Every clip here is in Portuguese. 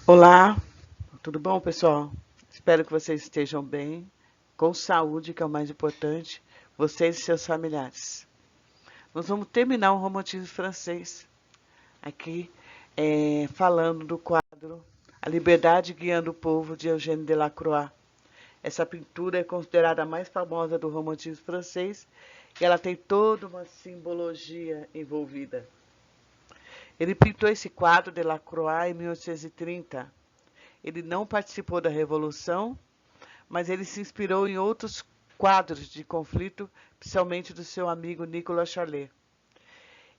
Olá, tudo bom, pessoal? Espero que vocês estejam bem, com saúde, que é o mais importante, vocês e seus familiares. Nós vamos terminar o romantismo francês aqui, falando do quadro A Liberdade Guiando o Povo, de Eugène Delacroix. Essa pintura é considerada a mais famosa do romantismo francês e ela tem toda uma simbologia envolvida. Ele pintou esse quadro Delacroix em 1830. Ele não participou da Revolução, mas ele se inspirou em outros quadros de conflito, principalmente do seu amigo Nicolas Charlet.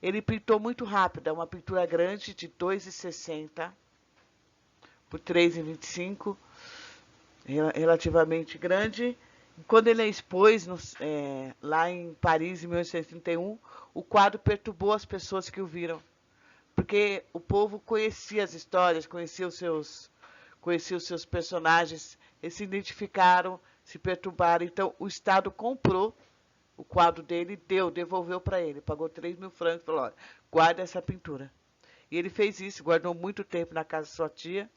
Ele pintou muito rápido, é uma pintura grande de 2,60 por 3,25, relativamente grande. Quando ele expôs lá em Paris, em 1831, o quadro perturbou as pessoas que o viram, porque o povo conhecia as histórias, conhecia os seus personagens, eles se identificaram, se perturbaram. Então, o Estado comprou o quadro dele, devolveu para ele, pagou 3.000 francos, falou: olha, guarda essa pintura. E ele fez isso, guardou muito tempo na casa de sua tia,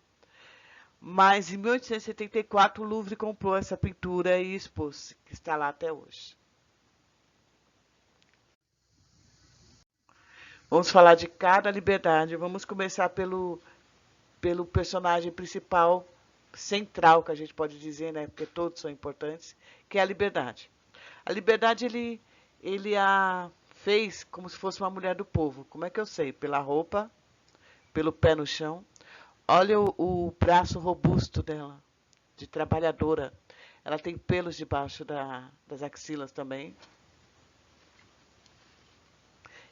mas em 1874 o Louvre comprou essa pintura e expôs, que está lá até hoje. Vamos falar de cada liberdade. Vamos começar pelo personagem principal, central, que a gente pode dizer, né? Porque todos são importantes, que é a liberdade. A liberdade ele a fez como se fosse uma mulher do povo. Como é que eu sei? Pela roupa, pelo pé no chão. Olha o braço robusto dela, de trabalhadora. Ela tem pelos debaixo das axilas também.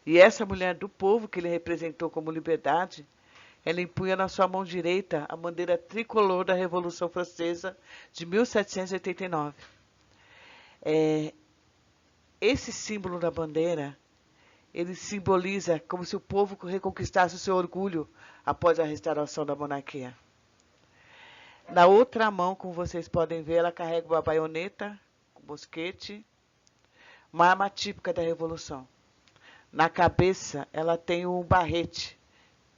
E essa mulher do povo que ele representou como liberdade, ela empunha na sua mão direita a bandeira tricolor da Revolução Francesa de 1789. Esse símbolo da bandeira, ele simboliza como se o povo reconquistasse o seu orgulho após a restauração da monarquia. Na outra mão, como vocês podem ver, ela carrega uma baioneta, um mosquete, uma arma típica da Revolução. Na cabeça, ela tem um barrete,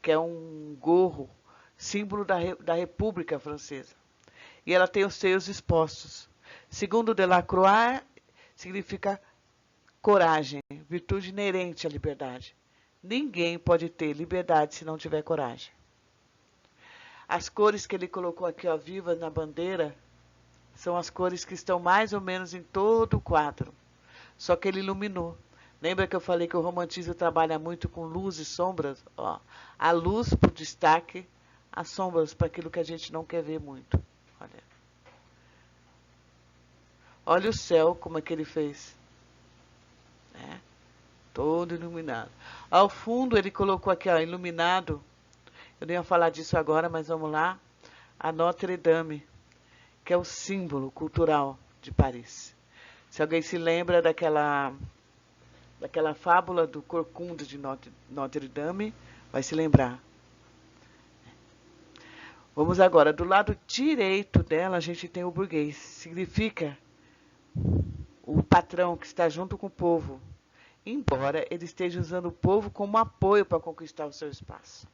que é um gorro, símbolo da República Francesa. E ela tem os seios expostos. Segundo Delacroix, significa coragem, virtude inerente à liberdade. Ninguém pode ter liberdade se não tiver coragem. As cores que ele colocou aqui, ó, vivas na bandeira, são as cores que estão mais ou menos em todo o quadro. Só que ele iluminou. Lembra que eu falei que o romantismo trabalha muito com luz e sombras? Ó, a luz para o destaque, as sombras para aquilo que a gente não quer ver muito. Olha. Olha o céu, como é que ele fez. Né? Todo iluminado. Ao fundo ele colocou aqui, ó, iluminado. Eu não ia falar disso agora, mas vamos lá. A Notre Dame, que é o símbolo cultural de Paris. Se alguém se lembra daquela fábula do Corcunda de Notre Dame, vai se lembrar. Vamos agora, do lado direito dela, a gente tem o burguês. Significa o patrão que está junto com o povo, embora ele esteja usando o povo como apoio para conquistar o seu espaço.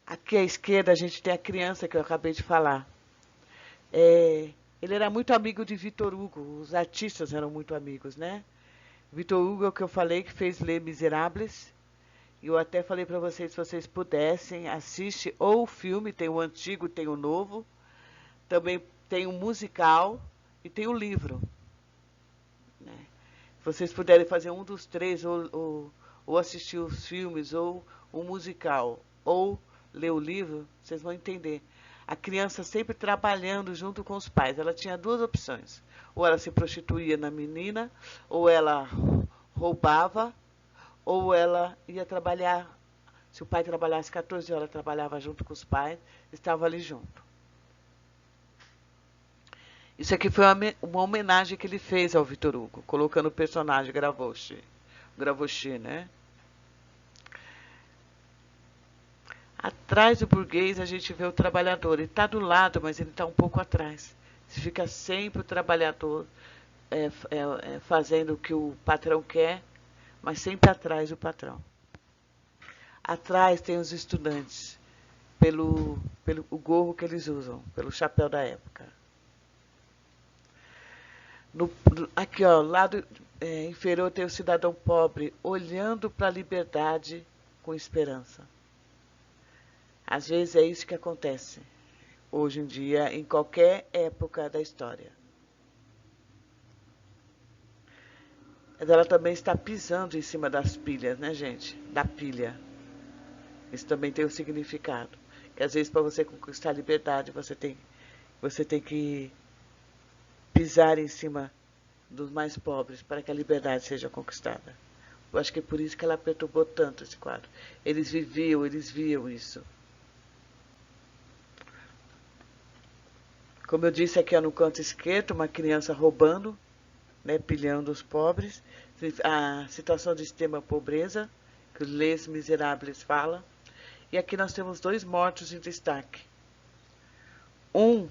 Aqui à esquerda a gente tem a criança que eu acabei de falar. Ele era muito amigo de Victor Hugo, os artistas eram muito amigos, né? Victor Hugo é o que eu falei, que fez Les Miserables. E eu até falei para vocês, se vocês pudessem, assiste ou o filme, tem o antigo, tem o novo. Também tem o musical e tem o livro. Né? Se vocês puderem fazer um dos três, ou assistir os filmes, ou o musical, ou ler o livro, vocês vão entender. A criança sempre trabalhando junto com os pais. Ela tinha duas opções. Ou ela se prostituía na menina, ou ela roubava, ou ela ia trabalhar. Se o pai trabalhasse 14 horas, trabalhava junto com os pais, estava ali junto. Isso aqui foi uma homenagem que ele fez ao Victor Hugo, colocando o personagem Gravochy, né? Atrás do burguês a gente vê o trabalhador. Ele está do lado, mas ele está um pouco atrás. Fica sempre o trabalhador fazendo o que o patrão quer, mas sempre atrás do patrão. Atrás tem os estudantes. pelo o gorro que eles usam, pelo chapéu da época. Aqui, ó, lado inferior tem o cidadão pobre olhando para a liberdade com esperança. Às vezes é isso que acontece hoje em dia, em qualquer época da história. Mas ela também está pisando em cima das pilhas, né, gente? Da pilha. Isso também tem um significado. Que às vezes, para você conquistar a liberdade, você tem que pisar em cima dos mais pobres para que a liberdade seja conquistada. Eu acho que é por isso que ela perturbou tanto esse quadro. Eles viam isso. Como eu disse aqui, ó, no canto esquerdo, uma criança roubando, né, pilhando os pobres. A situação de extrema pobreza, que os Les Miseráveis fala. E aqui nós temos 2 mortos em destaque. Um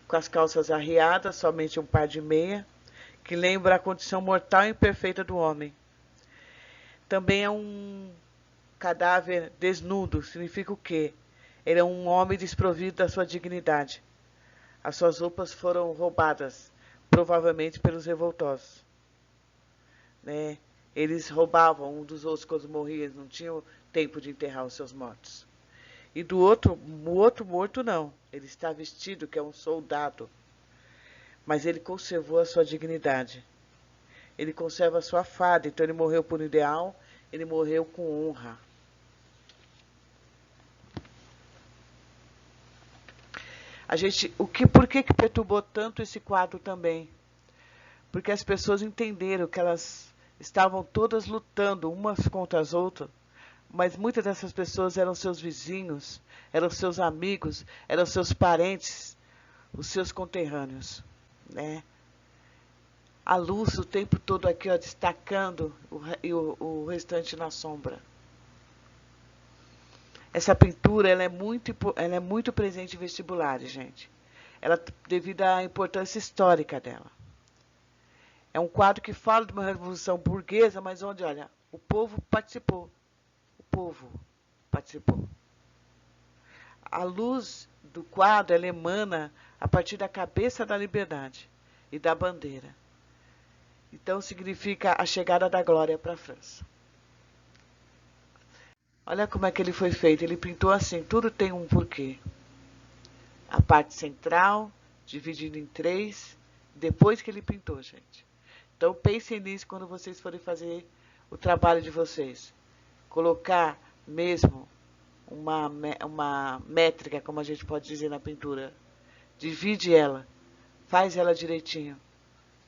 com as calças arriadas, somente um par de meia, que lembra a condição mortal e imperfeita do homem. Também é um cadáver desnudo, significa o quê? Ele é um homem desprovido da sua dignidade. As suas roupas foram roubadas, provavelmente pelos revoltosos. Né? Eles roubavam um dos outros quando morriam, eles não tinham tempo de enterrar os seus mortos. E o outro morto não, ele está vestido, que é um soldado, mas ele conservou a sua dignidade. Ele conserva a sua farda, então ele morreu por um ideal, ele morreu com honra. Por que perturbou tanto esse quadro também? Porque as pessoas entenderam que elas estavam todas lutando umas contra as outras, mas muitas dessas pessoas eram seus vizinhos, eram seus amigos, eram seus parentes, os seus conterrâneos, né? A luz o tempo todo aqui, ó, destacando o restante na sombra. Essa pintura ela é muito presente em vestibulares, gente. Devido à importância histórica dela. É um quadro que fala de uma revolução burguesa, mas onde, olha, o povo participou. O povo participou. A luz do quadro ela emana a partir da cabeça da liberdade e da bandeira. Então significa a chegada da glória para a França. Olha como é que ele foi feito. Ele pintou assim, tudo tem um porquê. A parte central, dividida em 3, depois que ele pintou, gente. Então pensem nisso quando vocês forem fazer o trabalho de vocês. Colocar mesmo uma métrica, como a gente pode dizer na pintura. Divide ela, faz ela direitinho.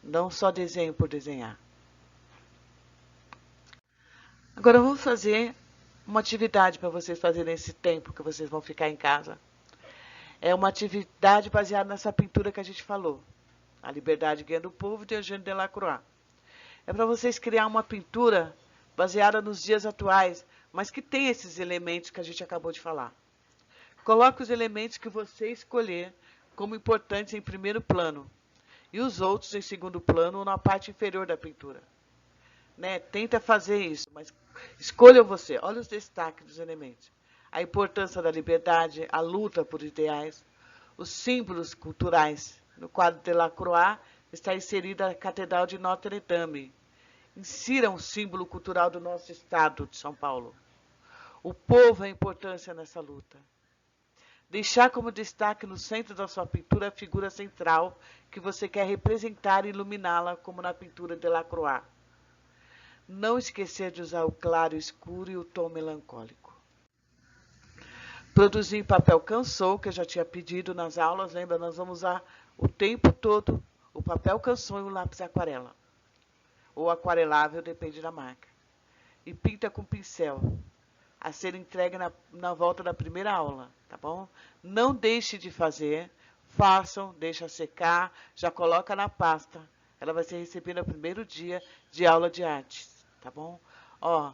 Não só desenho por desenhar. Agora vamos fazer uma atividade para vocês fazerem nesse tempo que vocês vão ficar em casa. É uma atividade baseada nessa pintura que a gente falou. A Liberdade Guia do Povo, de Eugênio Delacroix. É para vocês criar uma pintura baseada nos dias atuais, mas que tem esses elementos que a gente acabou de falar. Coloque os elementos que você escolher como importantes em primeiro plano e os outros em segundo plano ou na parte inferior da pintura. Né? Tenta fazer isso, mas escolha você. Olha os destaques dos elementos. A importância da liberdade, a luta por ideais, os símbolos culturais. No quadro de Delacroix está inserida a Catedral de Notre Dame. Insira um símbolo cultural do nosso estado de São Paulo. O povo é a importância nessa luta. Deixar como destaque no centro da sua pintura a figura central que você quer representar e iluminá-la, como na pintura de Delacroix. Não esquecer de usar o claro, o escuro e o tom melancólico. Produzir em papel canson, que eu já tinha pedido nas aulas, lembra? Nós vamos usar o tempo todo o papel canson e o lápis aquarela. Ou aquarelável, depende da marca. E pinta com pincel. A ser entregue na volta da primeira aula, tá bom? Não deixe de fazer, façam, deixa secar, já coloca na pasta. Ela vai ser recebida no primeiro dia de aula de artes, tá bom? Ó,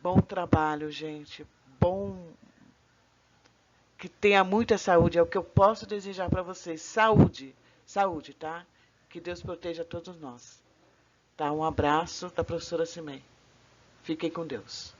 bom trabalho, gente. Que tenha muita saúde, é o que eu posso desejar para vocês. Saúde, saúde, tá? Que Deus proteja todos nós. Tá? Um abraço da professora Cimei. Fiquem com Deus.